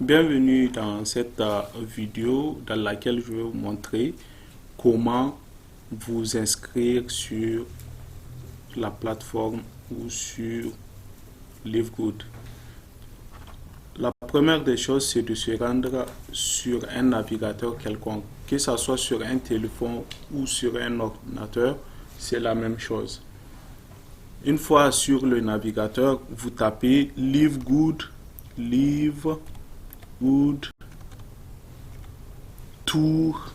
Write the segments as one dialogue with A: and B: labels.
A: Bienvenue dans cette vidéo dans laquelle je vais vous montrer comment vous inscrire sur la plateforme ou sur Livegood. La première des choses, c'est de se rendre sur un navigateur quelconque, que ce soit sur un téléphone ou sur un ordinateur, c'est la même chose. Une fois sur le navigateur, vous tapez Livegood tour.com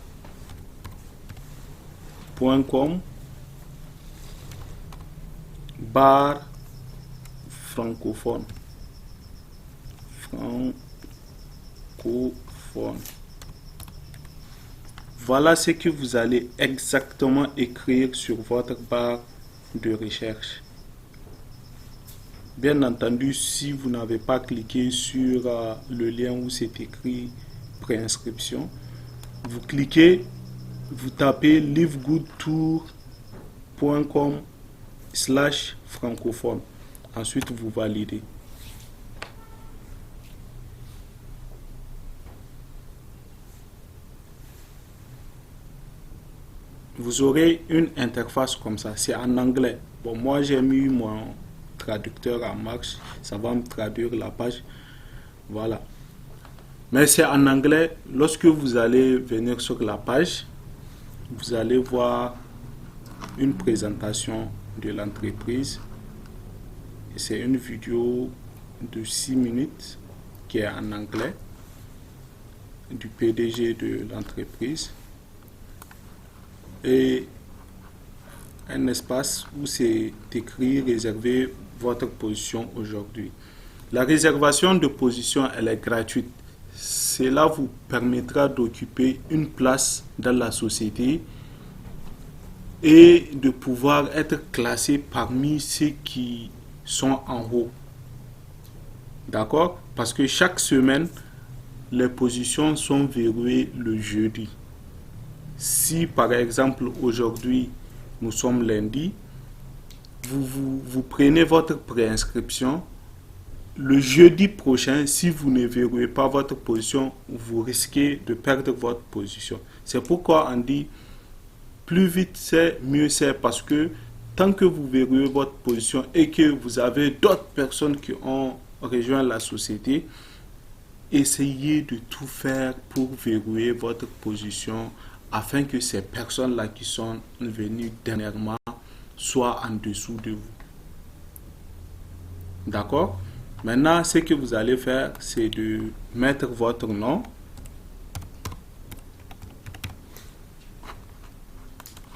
A: /francophone. Voilà ce que vous allez exactement écrire sur votre barre de recherche. Bien entendu, si vous n'avez pas cliqué sur le lien où c'est écrit préinscription, vous cliquez, vous tapez livegoodtour.com/francophone. Ensuite, vous validez. Vous aurez une interface comme ça, c'est en anglais. Bon, moi j'ai mis mon traducteur en marche, ça va me traduire la page. Voilà. Mais c'est en anglais. Lorsque vous allez venir sur la page, vous allez voir une présentation de l'entreprise. C'est une vidéo de 6 minutes qui est en anglais du PDG de l'entreprise. Et un espace où c'est écrit réserver votre position aujourd'hui. La réservation de position, elle est gratuite. Cela vous permettra d'occuper une place dans la société et de pouvoir être classé parmi ceux qui sont en haut. D'accord? Parce que chaque semaine, les positions sont verrouillées le jeudi. Si par exemple aujourd'hui nous sommes lundi, vous prenez votre préinscription. Le jeudi prochain, si vous ne verrouillez pas votre position, vous risquez de perdre votre position. C'est pourquoi on dit plus vite c'est, mieux c'est, parce que tant que vous verrouillez votre position et que vous avez d'autres personnes qui ont rejoint la société, essayez de tout faire pour verrouiller votre position afin que ces personnes-là qui sont venues dernièrement soient en dessous de vous. D'accord? Maintenant, ce que vous allez faire, c'est de mettre votre nom.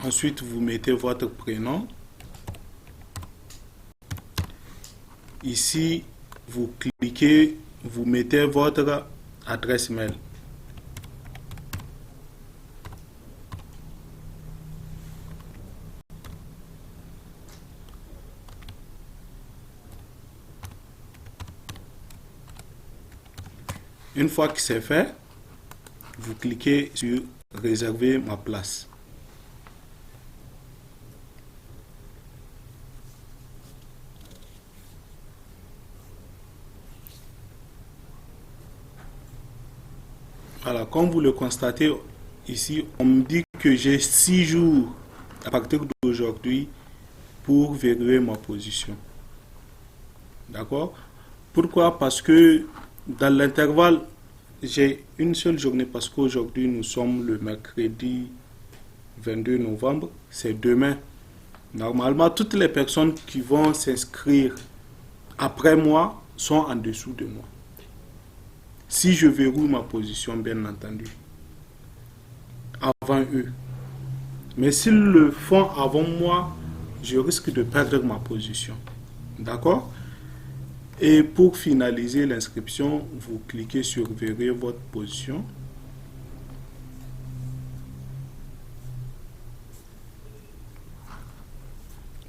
A: Ensuite, vous mettez votre prénom. Ici, vous cliquez, vous mettez votre adresse mail. Une fois que c'est fait, vous cliquez sur réserver ma place. Voilà, comme vous le constatez ici, on me dit que j'ai 6 jours à partir d'aujourd'hui pour verrouiller ma position. D'accord? Pourquoi? Parce que dans l'intervalle, j'ai une seule journée parce qu'aujourd'hui nous sommes le mercredi 22 novembre, c'est demain. Normalement, toutes les personnes qui vont s'inscrire après moi sont en dessous de moi. Si je verrouille ma position, bien entendu, avant eux. Mais s'ils le font avant moi, je risque de perdre ma position. D'accord? Et pour finaliser l'inscription, vous cliquez sur verrouiller votre position.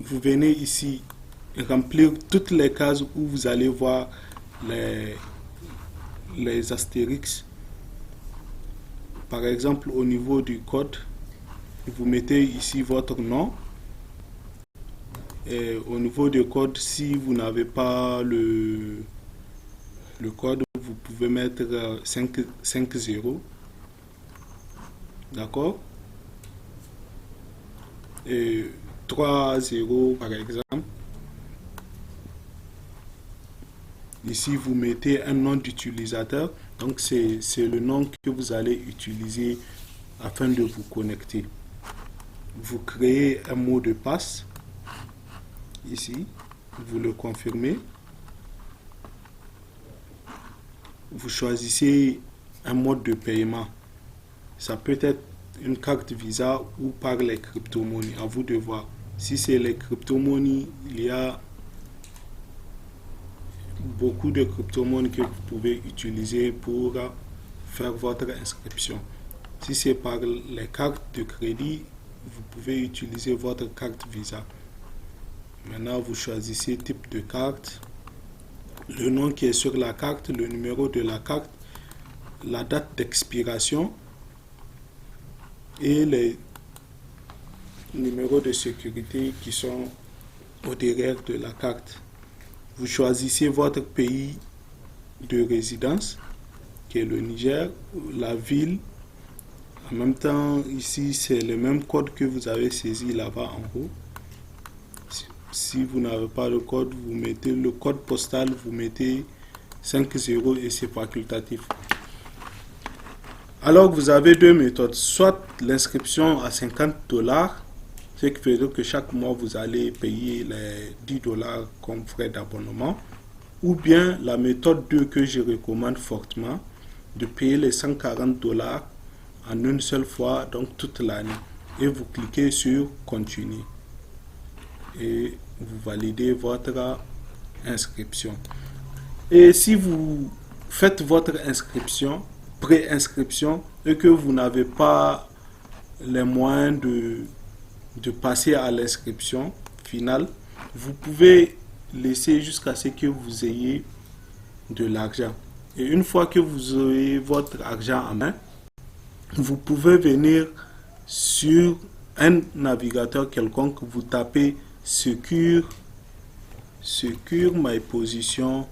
A: Vous venez ici remplir toutes les cases où vous allez voir les astérix. Par exemple, au niveau du code, vous mettez ici votre nom. Et au niveau du code, si vous n'avez pas le code, vous pouvez mettre 5 0. D'accord? Et 3 0 par exemple. Ici, vous mettez un nom d'utilisateur. Donc, c'est le nom que vous allez utiliser afin de vous connecter. Vous créez un mot de passe. Ici, vous le confirmez. Vous choisissez un mode de paiement. Ça peut être une carte Visa ou par les crypto-monnaies. À vous de voir. Si c'est les crypto-monnaies, il y a beaucoup de crypto-monnaies que vous pouvez utiliser pour faire votre inscription. Si c'est par les cartes de crédit, vous pouvez utiliser votre carte Visa. Maintenant, vous choisissez type de carte, le nom qui est sur la carte, le numéro de la carte, la date d'expiration et les numéros de sécurité qui sont au derrière de la carte. Vous choisissez votre pays de résidence, qui est le Niger, la ville. En même temps, ici, c'est le même code que vous avez saisi là-bas en haut. Si vous n'avez pas le code, vous mettez le code postal, vous mettez 5 0 et c'est facultatif. Alors, vous avez deux méthodes. Soit l'inscription à 50 $, ce qui veut dire que chaque mois, vous allez payer les 10 $ comme frais d'abonnement. Ou bien la méthode 2 que je recommande fortement, de payer les 140 $ en une seule fois, donc toute l'année. Et vous cliquez sur Continuer. Et vous validez votre inscription. Et si vous faites votre inscription, pré-inscription, et que vous n'avez pas les moyens de passer à l'inscription finale, vous pouvez laisser jusqu'à ce que vous ayez de l'argent. Et une fois que vous aurez votre argent en main, vous pouvez venir sur un navigateur quelconque, vous tapez Secure My Position.com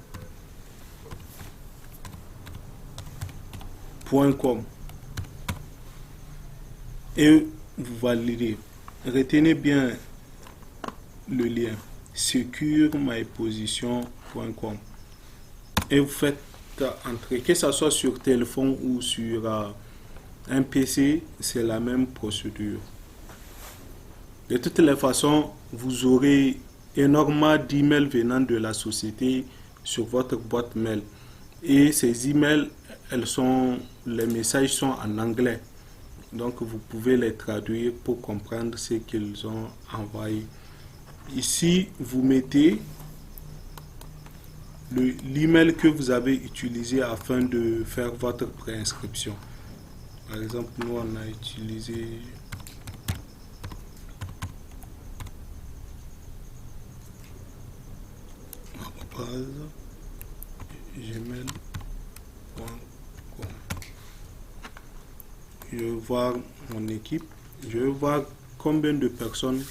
A: et vous validez. Retenez bien le lien Secure My Position.com et vous faites entrer, que ce soit sur téléphone ou sur un PC, c'est la même procédure. De toutes les façons, vous aurez énormément d'emails venant de la société sur votre boîte mail. Et ces emails, les messages sont en anglais. Donc, vous pouvez les traduire pour comprendre ce qu'ils ont envoyé. Ici, vous mettez l'email que vous avez utilisé afin de faire votre préinscription. Par exemple, nous, on a utilisé gmail.com. Je vais voir mon équipe. Je vais voir combien de personnes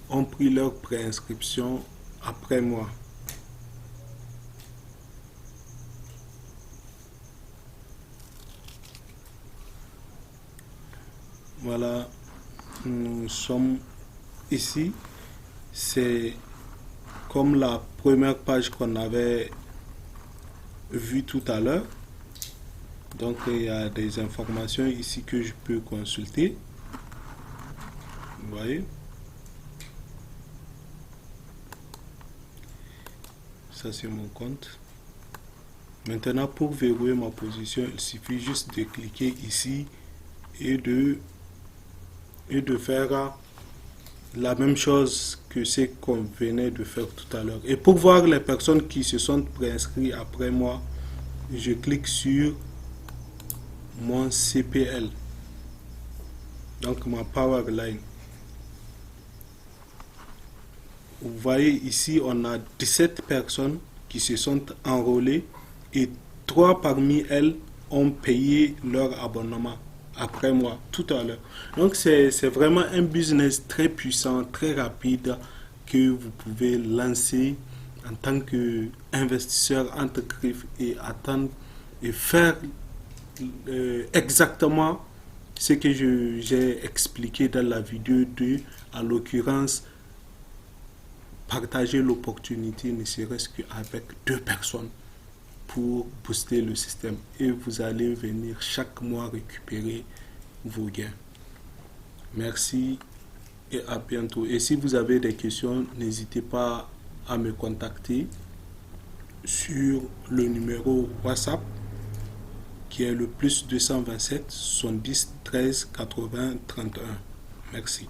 A: ont pris leur préinscription après moi. Voilà, nous sommes ici. C'est comme la première page qu'on avait vue tout à l'heure. Donc, il y a des informations ici que je peux consulter. Vous voyez? Ça, c'est mon compte. Maintenant, pour verrouiller ma position, il suffit juste de cliquer ici et de faire la même chose que ce qu'on venait de faire tout à l'heure. Et pour voir les personnes qui se sont préinscrites après moi, je clique sur mon CPL, donc ma Powerline. Vous voyez ici, on a 17 personnes qui se sont enrôlées et 3 parmi elles ont payé leur abonnement après moi tout à l'heure. Donc c'est vraiment un business très puissant, très rapide que vous pouvez lancer en tant qu'investisseur entre griffes et attendre et faire exactement ce que j'ai expliqué dans la vidéo 2, en l'occurrence, partager l'opportunité ne serait-ce qu'avec 2 personnes pour booster le système et vous allez venir chaque mois récupérer vos gains. Merci et à bientôt. Et si vous avez des questions, n'hésitez pas à me contacter sur le numéro WhatsApp qui est le +227 70 13 80 31. Merci.